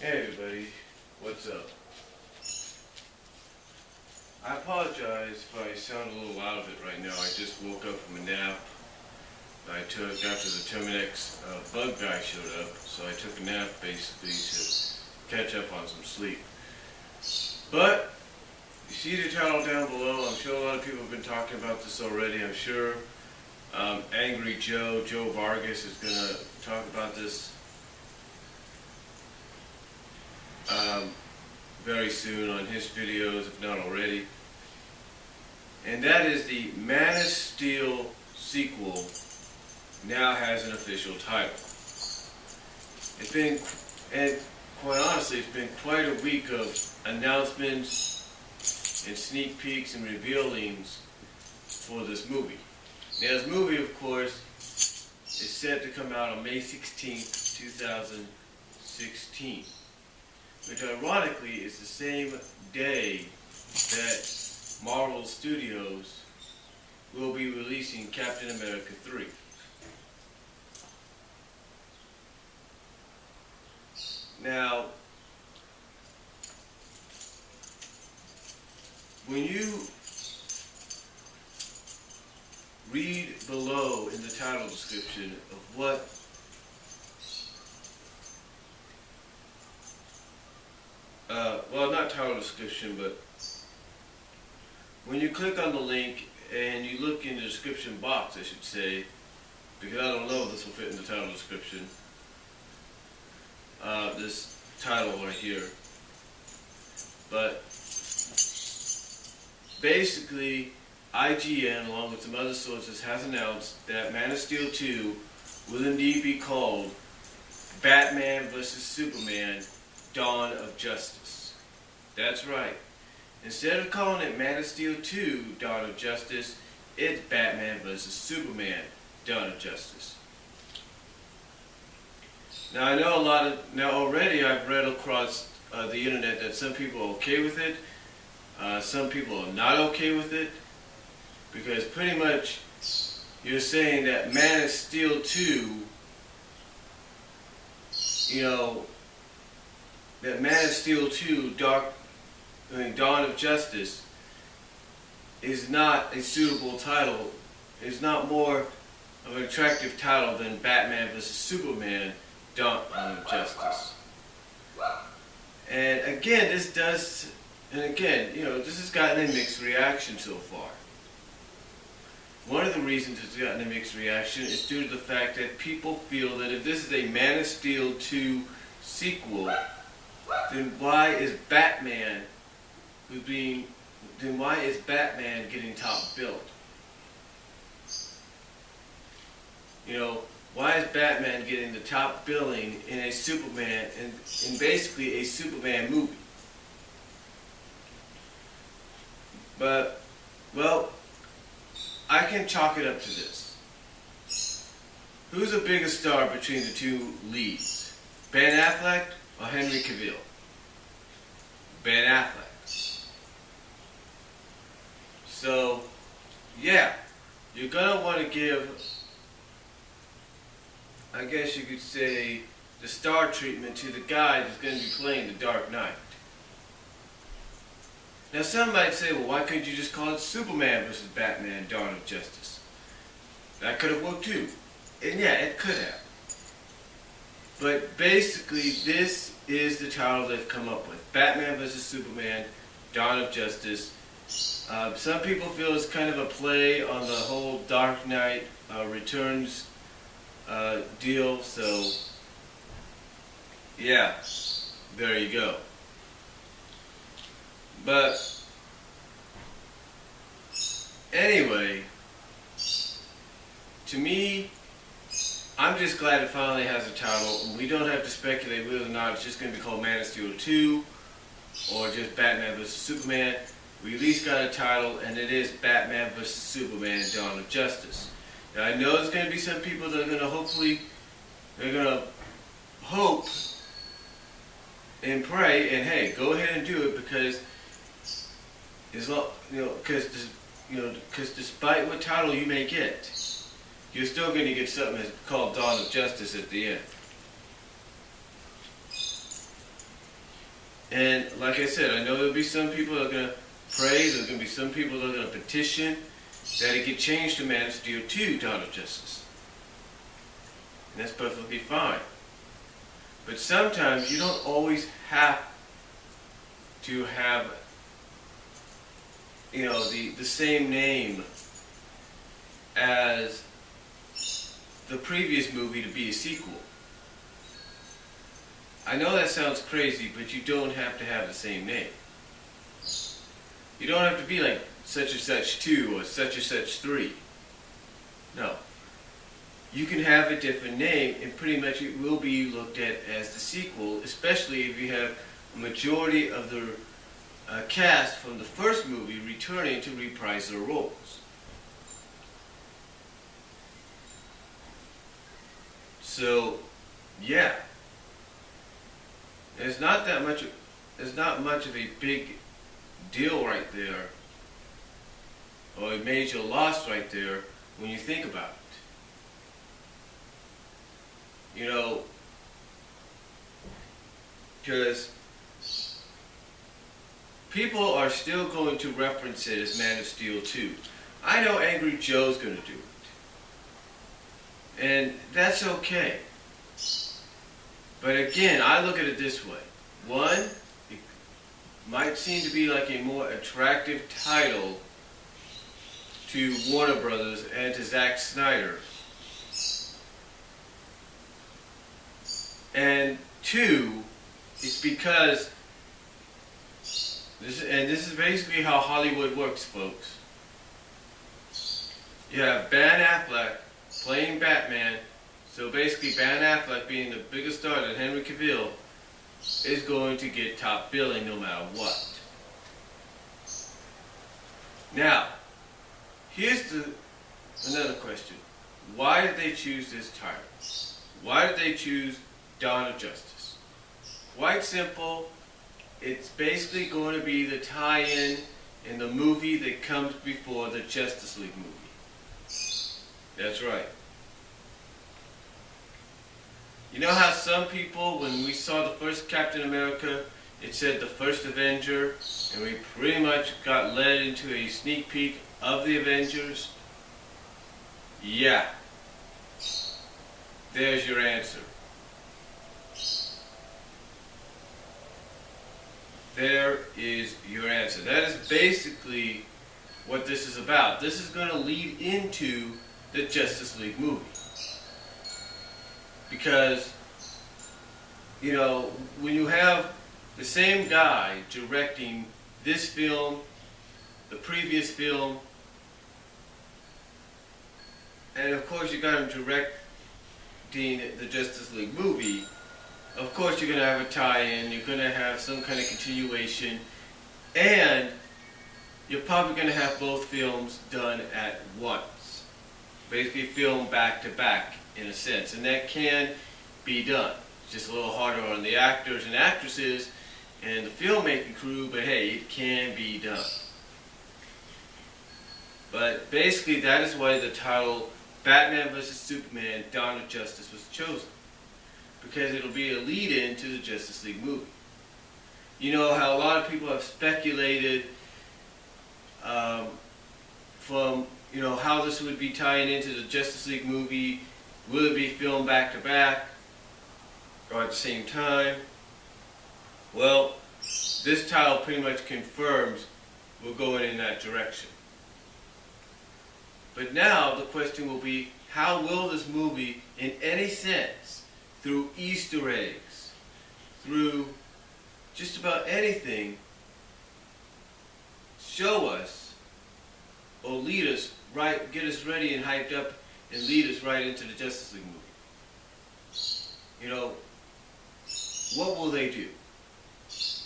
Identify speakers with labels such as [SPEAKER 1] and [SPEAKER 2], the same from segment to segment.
[SPEAKER 1] Hey everybody, what's up? I apologize if I sound a little out of it right now. I just woke up from a nap I took after the Terminex bug guy showed up, so I took a nap basically to catch up on some sleep. But, you see the title down below. I'm sure a lot of people have been talking about this already. I'm sure Angry Joe Vargas is going to talk about this very soon on his videos, if not already. And that is the Man of Steel sequel now has an official title. It's been, and quite honestly, it's been quite a week of announcements and sneak peeks and revealings for this movie. Now this movie, of course, is set to come out on May 16th, 2016. Which ironically is the same day that Marvel Studios will be releasing Captain America 3. Now, when you read below in the title description of what well, not title description, but when you click on the link and you look in the description box, I should say, because I don't know if this will fit in the title description, this title right here, but basically IGN, along with some other sources, has announced that Man of Steel 2 will indeed be called Batman vs. Superman Dawn of Justice. That's right. Instead of calling it Man of Steel 2 Dawn of Justice, it's Batman vs. Superman Dawn of Justice. Now I know already I've read across the internet that some people are okay with it, some people are not okay with it, because pretty much you're saying that Man of Steel 2, that Man of Steel 2 Dawn of Justice is not a suitable title, is not more of an attractive title than Batman vs. Superman Dawn of Justice. And again, this has gotten a mixed reaction so far. One of the reasons it's gotten a mixed reaction is due to the fact that people feel that if this is a Man of Steel 2 sequel, then why is Batman getting top billed? Why is Batman getting the top billing in a Superman, in basically a Superman movie? But, well, I can chalk it up to this. Who's a bigger star between the two leads? Ben Affleck or Henry Cavill? Ben Affleck. So, yeah, you're gonna want to give, I guess you could say, the star treatment to the guy that's going to be playing the Dark Knight. Now some might say, well, why couldn't you just call it Superman vs. Batman Dawn of Justice? That could have worked too. And yeah, it could have. But basically, this is the title they've come up with. Batman vs. Superman Dawn of Justice. Some people feel it's kind of a play on the whole Dark Knight Returns deal, so yeah, there you go. But anyway, to me, I'm just glad it finally has a title, and we don't have to speculate whether or not it's just going to be called Man of Steel 2 or just Batman vs. Superman. We at least got a title, and it is Batman vs. Superman Dawn of Justice. Now I know there's going to be some people that are going to hope and pray, and hey, go ahead and do it, because despite what title you may get, you're still going to get something that's called Dawn of Justice at the end. And like I said, I know there'll be some people that are going to pray, there's going to be some people that are going to petition that it get changed to Man of Steel 2, Dawn of Justice. And that's perfectly fine. But sometimes you don't always have to have, you know, the same name as the previous movie to be a sequel. I know that sounds crazy, but you don't have to have the same name. You don't have to be like such and such 2 or such and such 3. No. You can have a different name and pretty much it will be looked at as the sequel, especially if you have a majority of the cast from the first movie returning to reprise their roles. So, yeah. It's not much of a big deal right there, or a major loss right there when you think about it. You know, because people are still going to reference it as Man of Steel 2. I know Angry Joe's going to do it. And that's okay. But again, I look at it this way. One, it might seem to be like a more attractive title to Warner Brothers and to Zack Snyder. And two, it's because, this is basically how Hollywood works, folks. You have Ben Affleck playing Batman, so basically Ben Affleck being the biggest star that Henry Cavill is going to get top billing no matter what. Now, here's another question. Why did they choose this title? Why did they choose Dawn of Justice? Quite simple. It's basically going to be the tie-in in the movie that comes before the Justice League movie. That's right. You know how some people, when we saw the first Captain America, it said the first Avenger, and we pretty much got led into a sneak peek of the Avengers? Yeah. There's your answer. There is your answer. That is basically what this is about. This is going to lead into the Justice League movie. Because, you know, when you have the same guy directing this film, the previous film, and of course you got him directing the Justice League movie, of course you're going to have a tie-in, you're going to have some kind of continuation, and you're probably going to have both films done at once. Basically filmed back to back in a sense, and that can be done. It's just a little harder on the actors and actresses and the filmmaking crew, but hey, it can be done. But basically that is why the title Batman vs. Superman, Dawn of Justice was chosen. Because it'll be a lead-in to the Justice League movie. You know how a lot of people have speculated from, you know, how this would be tying into the Justice League movie. Will it be filmed back to back or at the same time? Well, this title pretty much confirms we're going in that direction. But now the question will be, how will this movie, in any sense, through Easter eggs, through just about anything, show us or lead us right, get us ready and hyped up and lead us right into the Justice League movie? You know, what will they do?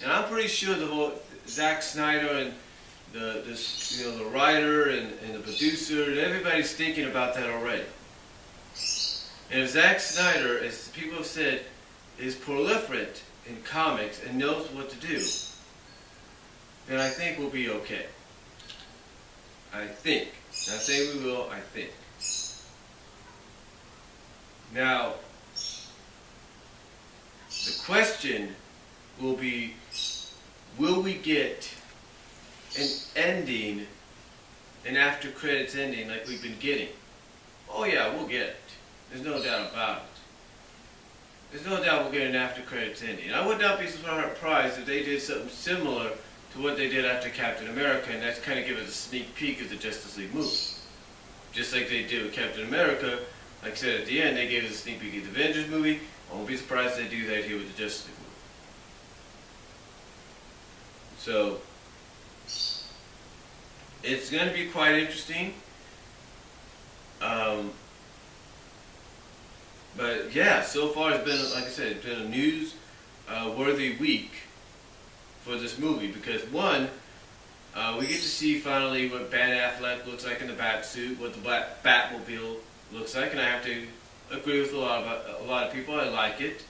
[SPEAKER 1] And I'm pretty sure the whole Zack Snyder and the writer and the producer and everybody's thinking about that already. And if Zack Snyder, as people have said, is proliferate in comics and knows what to do, then I think we'll be okay. I think. Not saying we will, I think. Now, the question will be, will we get an ending, an after credits ending like we've been getting? Oh yeah, we'll get it. There's no doubt about it. There's no doubt we'll get an after credits ending. I would not be surprised if they did something similar to what they did after Captain America, and that's kind of give us a sneak peek of the Justice League movie. Just like they did with Captain America, like I said at the end, they gave us a sneak peek of the Avengers movie. I won't be surprised if they do that here with the Justice League movie. So, it's going to be quite interesting. But yeah, so far it's been, like I said, it's been a news-worthy week for this movie because one, we get to see finally what Ben Affleck looks like in the bat suit, what the Batmobile looks like, and I have to agree with a lot of people. I like it,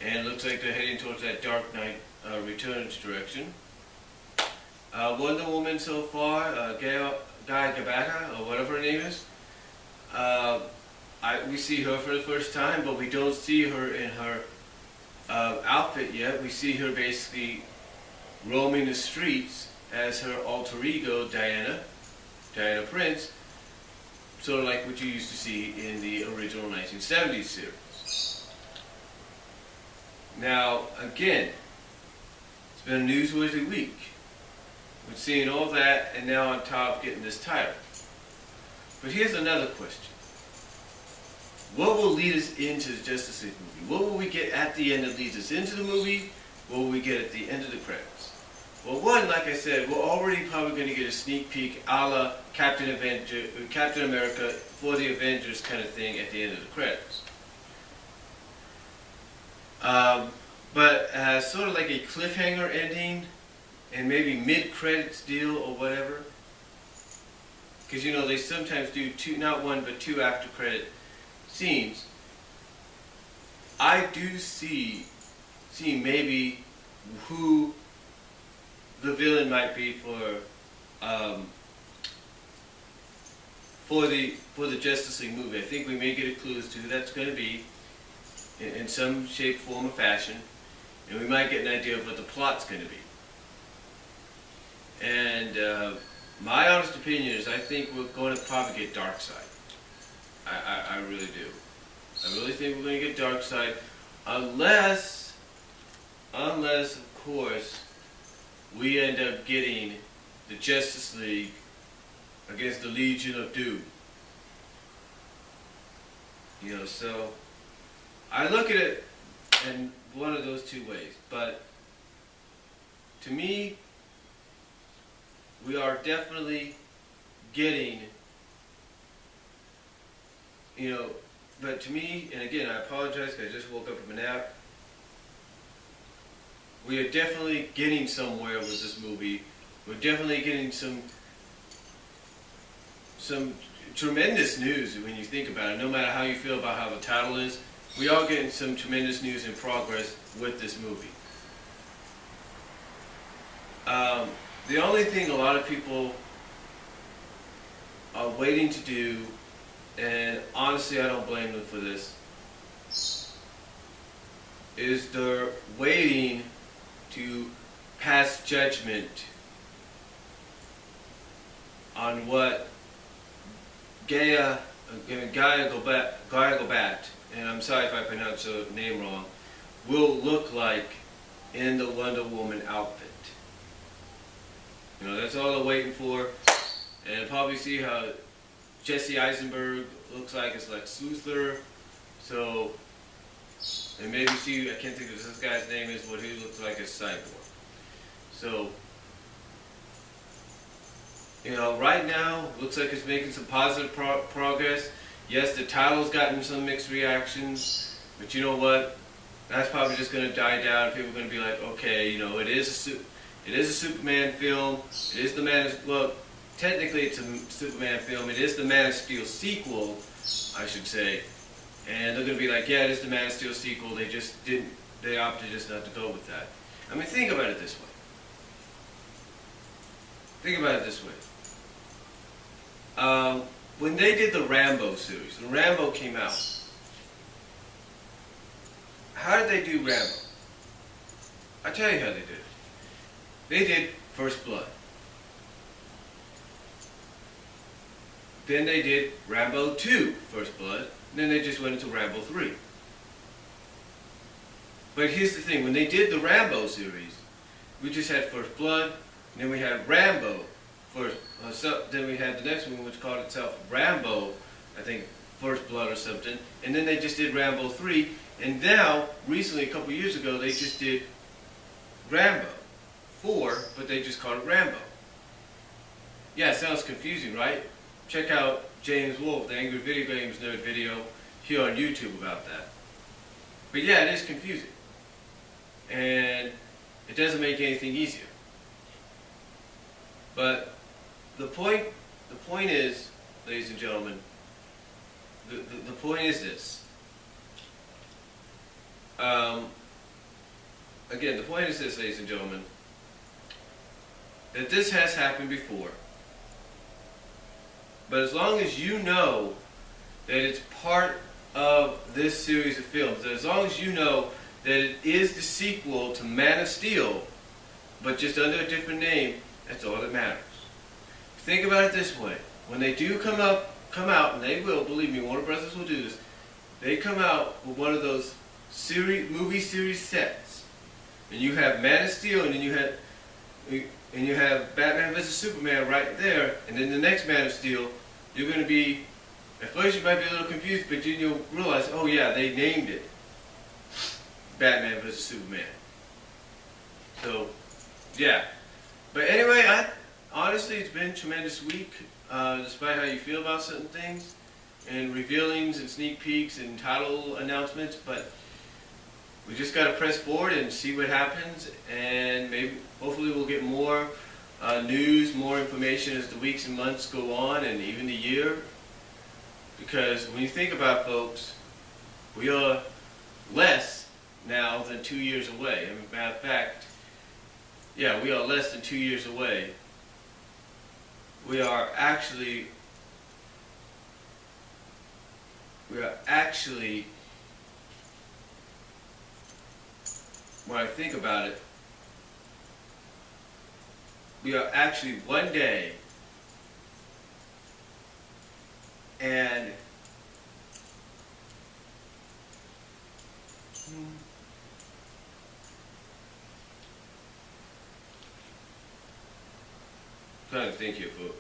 [SPEAKER 1] and it looks like they're heading towards that Dark Knight Returns direction. Wonder Woman so far, Guy Gabata, or whatever her name is. We see her for the first time, but we don't see her in her outfit yet. We see her basically roaming the streets as her alter ego, Diana Prince, sort of like what you used to see in the original 1970s series. Now, again, it's been a newsworthy week. We're seeing all that, and now on top getting this title. But here's another question. What will lead us into the Justice League movie? What will we get at the end that leads us into the movie? What will we get at the end of the credits? Well, one, like I said, we're already probably going to get a sneak peek a la Captain America for the Avengers kind of thing at the end of the credits. But sort of like a cliffhanger ending and maybe mid-credits deal or whatever. Because, you know, they sometimes do not one, but two after-credit scenes. I do see maybe who the villain might be for the Justice League movie. I think we may get a clue as to who that's going to be in some shape, form, or fashion, and we might get an idea of what the plot's going to be. And my honest opinion is I think we're going to probably get Darkseid. I really do. I really think we're going to get Darkseid, unless of course we end up getting the Justice League against the Legion of Doom. You know, so I look at it in one of those two ways. But to me, we are definitely getting, you know, but to me, and again, I apologize because I just woke up from a nap. We are definitely getting somewhere with this movie. We're definitely getting some tremendous news when you think about it. No matter how you feel about how the title is, we are getting some tremendous news in progress with this movie. The only thing a lot of people are waiting to do, and honestly I don't blame them for this, is they're waiting to pass judgment on what Gaia Gobat, and I'm sorry if I pronounced her name wrong, will look like in the Wonder Woman outfit. You know, that's all they're waiting for, and probably see how Jesse Eisenberg looks like as Lex Luthor. So, and maybe see, I can't think of what this guy's name is, what he looks like as Cyborg. So, you know, right now, looks like it's making some positive progress. Yes, the title's gotten some mixed reactions, but you know what? That's probably just going to die down, and people are going to be like, okay, you know, it is a Superman film. It is the well, technically it's a Superman film. It is the Man of Steel sequel, I should say. And they're going to be like, yeah, it is the Man of Steel sequel. They opted just not to go with that. I mean, think about it this way. Think about it this way. When they did the Rambo series, when Rambo came out, how did they do Rambo? I'll tell you how they did it. They did First Blood. Then they did Rambo 2, First Blood. And then they just went into Rambo 3. But here's the thing, when they did the Rambo series, we just had First Blood, and then we had Rambo first. Then we had the next one, which called itself Rambo, I think First Blood or something. And then they just did Rambo 3. And now, recently, a couple years ago, they just did Rambo 4, but they just called it Rambo. Yeah, it sounds confusing, right? Check out James Wolf, the Angry Video Games Nerd video here on YouTube about that. But yeah, it is confusing. And it doesn't make anything easier. But the point is, ladies and gentlemen, the point is this. Again, the point is this, ladies and gentlemen, that this has happened before. But as long as you know that it's part of this series of films, that as long as you know that it is the sequel to Man of Steel, but just under a different name, that's all that matters. Think about it this way. When they do come out, and they will, believe me, Warner Brothers will do this, they come out with one of those movie series sets. And you have Man of Steel, and then you have Batman vs. Superman right there, and then the next Man of Steel, you're going to be, at first you might be a little confused, but then you'll realize, oh yeah, they named it Batman vs. Superman. So, yeah. But anyway, honestly, it's been a tremendous week, despite how you feel about certain things, and revealings and sneak peeks and title announcements, but we just got to press forward and see what happens, and maybe, hopefully we'll get more news, more information as the weeks and months go on, and even the year. Because when you think about it, folks, we are less now than 2 years away. As a matter of fact, yeah, we are less than 2 years away. We are actually, when I think about it, we are actually 1 day and trying to think here, folks.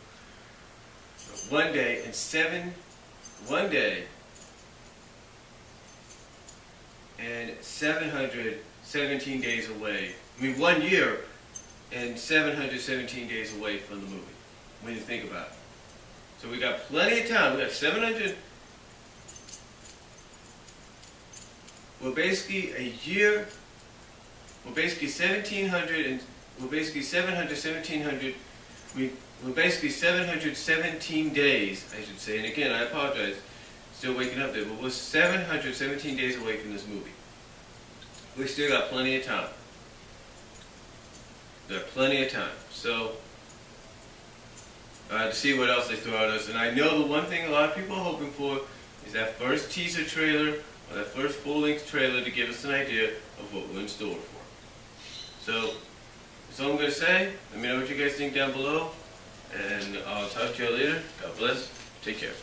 [SPEAKER 1] 1 day and 717 days away. I mean, 1 year and 717 days away from the movie, when you think about it. So we got plenty of time. We got 700. We're basically a year. We're basically 1700 and we're basically 1700. We're basically 717 days, I should say. And again, I apologize. Still waking up there, but we're 717 days away from this movie. We still got plenty of time. Got plenty of time. So, to see what else they throw at us. And I know the one thing a lot of people are hoping for is that first teaser trailer or that first full-length trailer to give us an idea of what we're in store for. So, that's all I'm going to say. Let me know what you guys think down below. And I'll talk to you later. God bless. Take care.